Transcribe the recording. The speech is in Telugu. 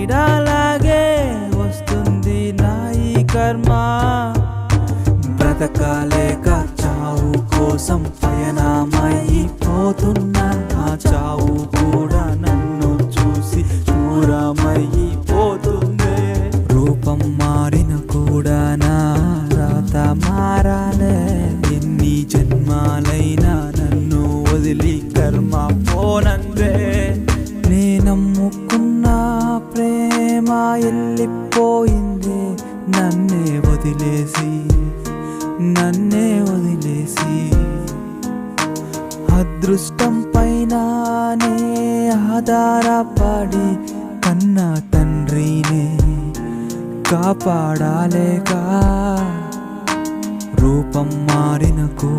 నీడలాగే వస్తుంది నా ఈ కర్మ. బ్రతకాలేక చావు కోసం పయనమైపోతున్నా, నా చావు కూడా నన్ను చూసి దూరమైపోతుంది. రూపం మారిన కూడా నా రాత మారాలే, ఎన్ని జన్మాలైనా నన్ను వదిలి కర్మ పోనందే. నే నమ్ముకున్న ప్రేమ వెళ్ళిపోయిందే, నన్నే వదిలేసి అదృష్టం పైననే ఆధారపడి కన్న తండ్రినే కాపాడాలేక. రూపం మారిన